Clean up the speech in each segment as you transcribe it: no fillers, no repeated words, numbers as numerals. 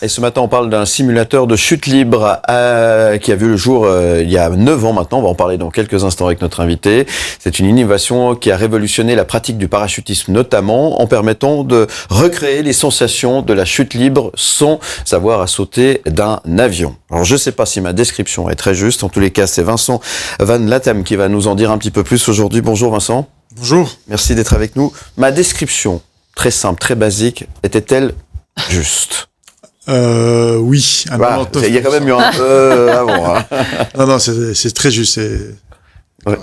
Et ce matin, on parle d'un simulateur de chute libre qui a vu le jour il y a 9 ans maintenant. On va en parler dans quelques instants avec notre invité. C'est une innovation qui a révolutionné la pratique du parachutisme, notamment en permettant de recréer les sensations de la chute libre sans avoir à sauter d'un avion. Alors, je ne sais pas si ma description est très juste. En tous les cas, c'est Vincent Van Latham qui va nous en dire un petit peu plus aujourd'hui. Bonjour Vincent. Bonjour. Merci d'être avec nous. Ma description, très simple, très basique, était-elle juste? Oui. Voilà, il y a quand même eu un peu avant. Hein. Non, c'est très juste. Ouais.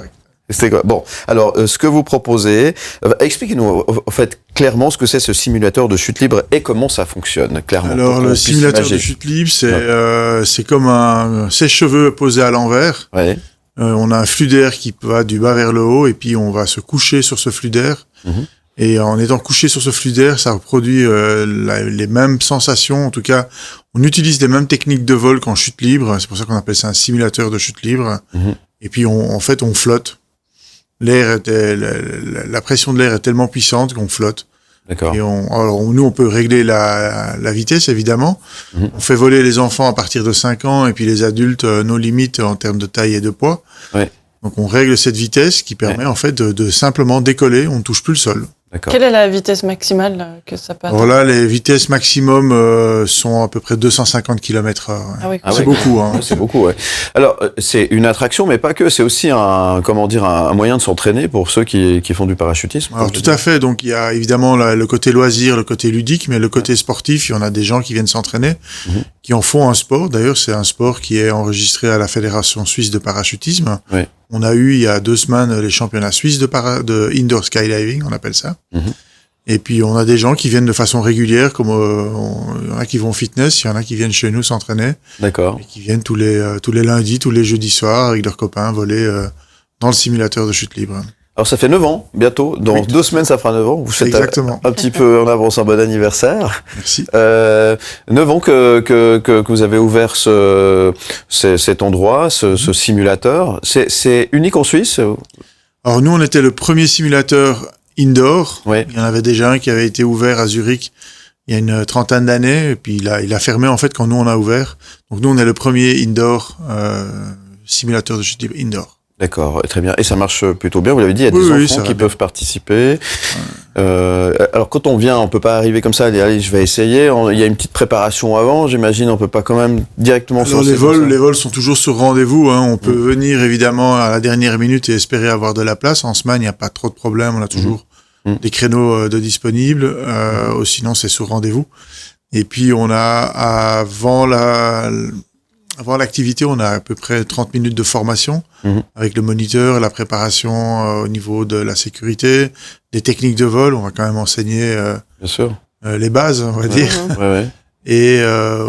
C'était quoi? Bon, alors, ce que vous proposez, expliquez-nous, en fait, clairement ce que c'est ce simulateur de chute libre et comment ça fonctionne, clairement. Alors, le simulateur de chute libre, c'est comme un sèche-cheveux posé à l'envers. Ouais. On a un flux d'air qui va du bas vers le haut et puis on va se coucher sur ce flux d'air. Mm-hmm. Et en étant couché sur ce flux d'air, ça produit les mêmes sensations. En tout cas, on utilise les mêmes techniques de vol qu'en chute libre. C'est pour ça qu'on appelle ça un simulateur de chute libre. Mm-hmm. Et puis, en fait, on flotte. La pression de l'air est tellement puissante qu'on flotte. D'accord. Et nous, on peut régler la vitesse, évidemment. Mm-hmm. On fait voler les enfants à partir de 5 ans et puis les adultes, nos limites en termes de taille et de poids. Ouais. Donc, on règle cette vitesse qui permet, en fait, de simplement décoller. On ne touche plus le sol. D'accord. Quelle est la vitesse maximale que ça peut atteindre? Voilà, les vitesses maximum sont à peu près 250 km/h. Ouais. Ah oui, c'est beaucoup. Hein. C'est beaucoup, ouais. Alors, c'est une attraction, mais pas que. C'est aussi un moyen de s'entraîner pour ceux qui font du parachutisme. Alors, tout à fait. Donc, il y a évidemment le côté loisir, le côté ludique, mais le côté sportif, il y en a des gens qui viennent s'entraîner, qui en font un sport. D'ailleurs, c'est un sport qui est enregistré à la Fédération suisse de parachutisme. Oui. On a eu, il y a 2 semaines, les championnats suisses de indoor skydiving, on appelle ça. Mm-hmm. Et puis, on a des gens qui viennent de façon régulière, comme il y en a qui vont au fitness, il y en a qui viennent chez nous s'entraîner. D'accord. Et qui viennent tous les lundis, tous les jeudis soirs, avec leurs copains, voler dans le simulateur de chute libre. Alors, ça fait 9 ans, bientôt. Dans 2 semaines, ça fera 9 ans. Vous faites exactement. Un petit peu en avance, un bon anniversaire. Merci. 9 ans que vous avez ouvert cet endroit, ce simulateur. C'est unique en Suisse? Alors, nous, on était le premier simulateur indoor. Ouais. Il y en avait déjà un qui avait été ouvert à Zurich il y a une 30aine d'années. Et puis, il a fermé, en fait, quand nous, on a ouvert. Donc, nous, on est le premier indoor simulateur de chute libre indoor. D'accord, très bien. Et ça marche plutôt bien, vous l'avez dit, il y a des enfants qui peuvent participer. Alors, quand on vient, on peut pas arriver comme ça, allez, je vais essayer. Il y a une petite préparation avant, j'imagine, on peut pas quand même directement... Alors, les vols sont toujours sur rendez-vous. Hein. On peut venir, évidemment, à la dernière minute et espérer avoir de la place. En semaine, il n'y a pas trop de problème. On a toujours des créneaux de disponibles. Sinon, c'est sur rendez-vous. Et puis, on a, avant l'activité, on a à peu près 30 minutes de formation avec le moniteur, la préparation au niveau de la sécurité, des techniques de vol. On va quand même enseigner bien sûr. Les bases, on va dire. Ouais. Et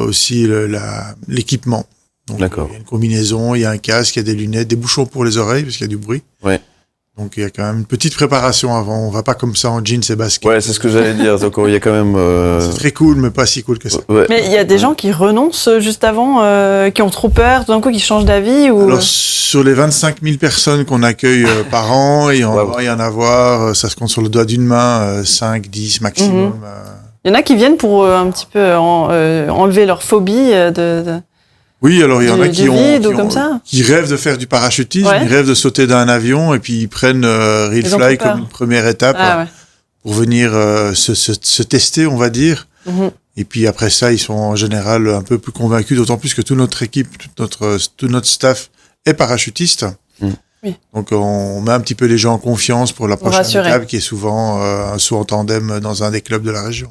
aussi l'équipement. Donc, d'accord. Il y a une combinaison, il y a un casque, il y a des lunettes, des bouchons pour les oreilles parce qu'il y a du bruit. Ouais. Donc, il y a quand même une petite préparation avant. On va pas comme ça en jeans et baskets. Ouais, c'est ce que j'allais dire. Donc, il y a quand même... C'est très cool, mais pas si cool que ça. Ouais. Mais il y a des gens qui renoncent juste avant, qui ont trop peur, tout d'un coup, qui changent d'avis ou... Alors, sur les 25 000 personnes qu'on accueille par an, il va y en avoir, ça se compte sur le doigt d'une main, 5, 10 maximum. Il y en a qui viennent pour un petit peu enlever leur phobie Oui, alors il y en a qui rêvent de faire du parachutisme, ils rêvent de sauter d'un avion et puis ils prennent Real Fly comme une première étape pour venir se tester, on va dire. Mm-hmm. Et puis après ça, ils sont en général un peu plus convaincus, d'autant plus que toute notre équipe, tout notre staff est parachutiste. Oui. Donc on met un petit peu les gens en confiance pour la prochaine étape qui est souvent un saut en tandem dans un des clubs de la région.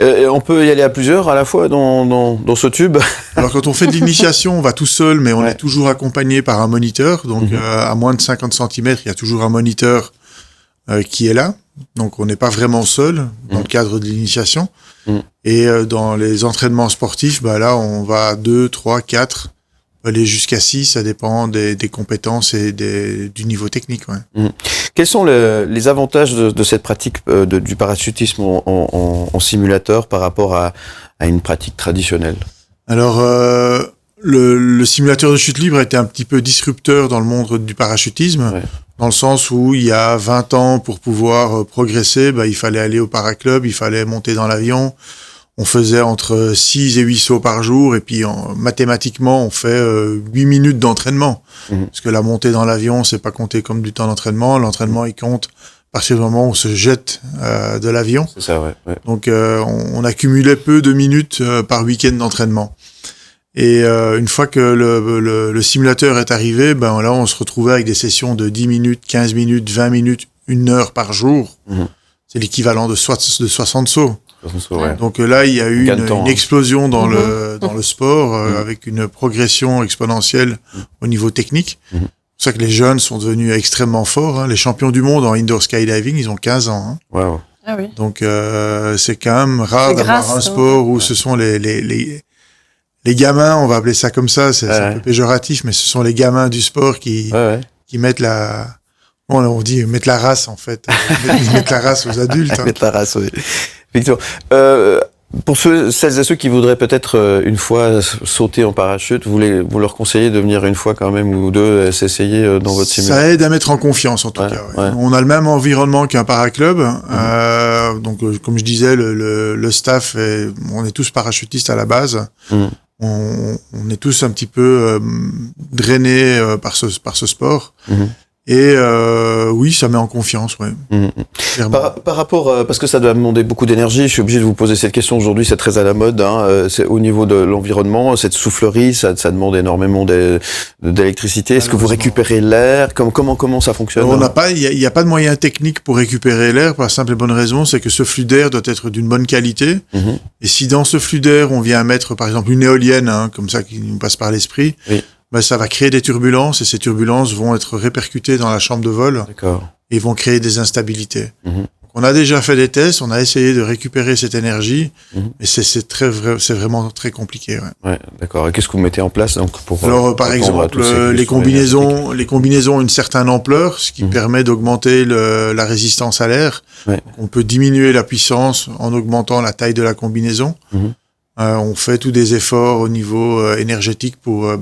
On peut y aller à plusieurs à la fois dans ce tube? Alors quand on fait de l'initiation, on va tout seul, mais on est toujours accompagné par un moniteur. Donc à moins de 50 cm, il y a toujours un moniteur qui est là. Donc on n'est pas vraiment seul dans le cadre de l'initiation. Et dans les entraînements sportifs, là on va à 2, 3, 4... aller jusqu'à 6, ça dépend des compétences et du niveau technique. Ouais. Quels sont les avantages de cette pratique du parachutisme en simulateur par rapport à une pratique traditionnelle? Alors, le simulateur de chute libre a été un petit peu disrupteur dans le monde du parachutisme, dans le sens où il y a 20 ans, pour pouvoir progresser, il fallait aller au paraclub, il fallait monter dans l'avion. on faisait entre 6 et 8 sauts par jour, et puis mathématiquement, on fait 8 minutes d'entraînement. Parce que la montée dans l'avion, c'est pas compté comme du temps d'entraînement. L'entraînement, il compte à partir du moment où on se jette de l'avion. C'est ça, ouais. Donc, on accumulait peu de minutes par week-end d'entraînement. Et une fois que le simulateur est arrivé, ben là, on se retrouvait avec des sessions de 10 minutes, 15 minutes, 20 minutes, 1 heure par jour. C'est l'équivalent de 60 sauts. Ouais. Donc là, il y a eu une explosion dans le sport, avec une progression exponentielle au niveau technique. C'est pour ça que les jeunes sont devenus extrêmement forts. Les champions du monde en indoor skydiving, ils ont 15 ans. Wow. Ah oui. Donc c'est quand même rare d'avoir un sport où ce sont les gamins, on va appeler ça comme ça, c'est un peu péjoratif, mais ce sont les gamins du sport qui mettent on dit mettre la race en fait, mettre la race aux adultes. Mettre la race, oui. Victor, pour celles et ceux qui voudraient peut-être une fois sauter en parachute, vous leur conseillez de venir une fois quand même ou deux s'essayer dans votre simulateur? Ça aide à mettre en confiance en tout cas. Ouais. On a le même environnement qu'un paraclub. Donc comme je disais, le staff, on est tous parachutistes à la base. On est tous un petit peu drainés par ce sport. Et oui, ça met en confiance, ouais. Par rapport, parce que ça doit demander beaucoup d'énergie, je suis obligé de vous poser cette question aujourd'hui, c'est très à la mode, c'est au niveau de l'environnement, cette soufflerie, ça demande énormément d'électricité. Est-ce que vous récupérez l'air? Comment ça fonctionne? Il n'y a pas de moyen technique pour récupérer l'air, pour la simple et bonne raison, c'est que ce flux d'air doit être d'une bonne qualité. Et si dans ce flux d'air, on vient mettre, par exemple, une éolienne, comme ça, qui nous passe par l'esprit, ben, ça va créer des turbulences, et ces turbulences vont être répercutées dans la chambre de vol. D'accord. Et vont créer des instabilités. On a déjà fait des tests, on a essayé de récupérer cette énergie, mais c'est vraiment très compliqué. Ouais, d'accord. Et qu'est-ce que vous mettez en place donc pour Alors, par exemple, les combinaisons ont une certaine ampleur, ce qui permet d'augmenter la résistance à l'air. On peut diminuer la puissance en augmentant la taille de la combinaison. On fait tous des efforts au niveau énergétique pour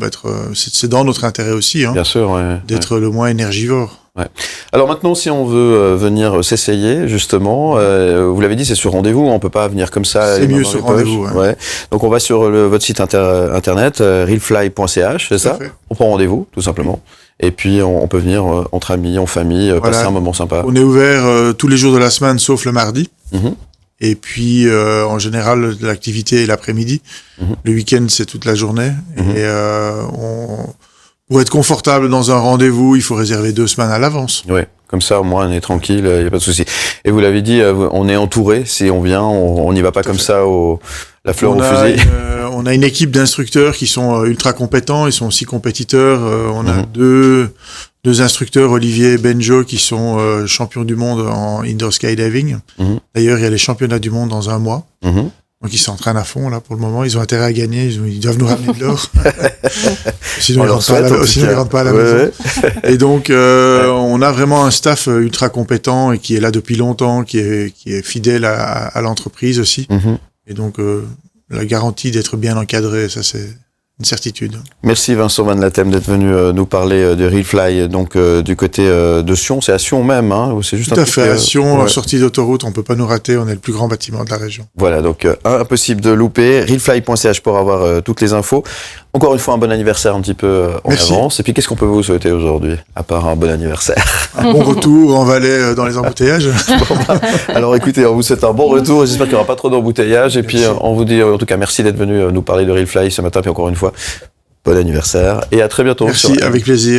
c'est dans notre intérêt aussi, bien sûr, d'être le moins énergivore. Alors maintenant, si on veut venir s'essayer, justement, vous l'avez dit, c'est sur rendez-vous, on peut pas venir comme ça. C'est mieux sur rendez-vous. Donc on va sur votre site internet, realfly.ch, c'est ça? On prend rendez-vous, tout simplement. Et puis on peut venir entre amis, en famille, passer un moment sympa. On est ouvert tous les jours de la semaine, sauf le mardi. Et puis, en général, l'activité est l'après-midi. Le week-end, c'est toute la journée. Et pour être confortable dans un rendez-vous, il faut réserver 2 semaines à l'avance. Oui, comme ça, au moins, on est tranquille, il n'y a pas de souci. Et vous l'avez dit, on est entouré. Si on vient, on n'y va pas comme ça, la fleur au fusil. On a une équipe d'instructeurs qui sont ultra compétents. Ils sont aussi compétiteurs. On a deux instructeurs, Olivier et Benjo, qui sont champions du monde en indoor skydiving. D'ailleurs, il y a les championnats du monde dans 1 mois. Donc, ils s'entraînent à fond, là, pour le moment. Ils ont intérêt à gagner. Ils doivent nous ramener de l'or. Sinon, ils ne rentrent pas à la maison. Et donc, on a vraiment un staff ultra compétent et qui est là depuis longtemps, qui est fidèle à l'entreprise aussi. Et donc, la garantie d'être bien encadré, ça, c'est une certitude. Merci Vincent Van Latem d'être venu nous parler de Realfly, donc du côté de Sion. C'est à Sion même, ou c'est juste tout à fait, à Sion, sortie d'autoroute, on peut pas nous rater, on est le plus grand bâtiment de la région. Voilà, donc impossible de louper. Realfly.ch pour avoir toutes les infos. Encore une fois, un bon anniversaire un petit peu en avance. Et puis, qu'est-ce qu'on peut vous souhaiter aujourd'hui, à part un bon anniversaire? Un bon retour en Valais dans les embouteillages. Alors écoutez, on vous souhaite un bon retour. J'espère qu'il n'y aura pas trop d'embouteillages. Et puis, on vous dit en tout cas merci d'être venu nous parler de Realfly ce matin. Puis encore une fois, bon anniversaire. Et à très bientôt. Merci, avec plaisir.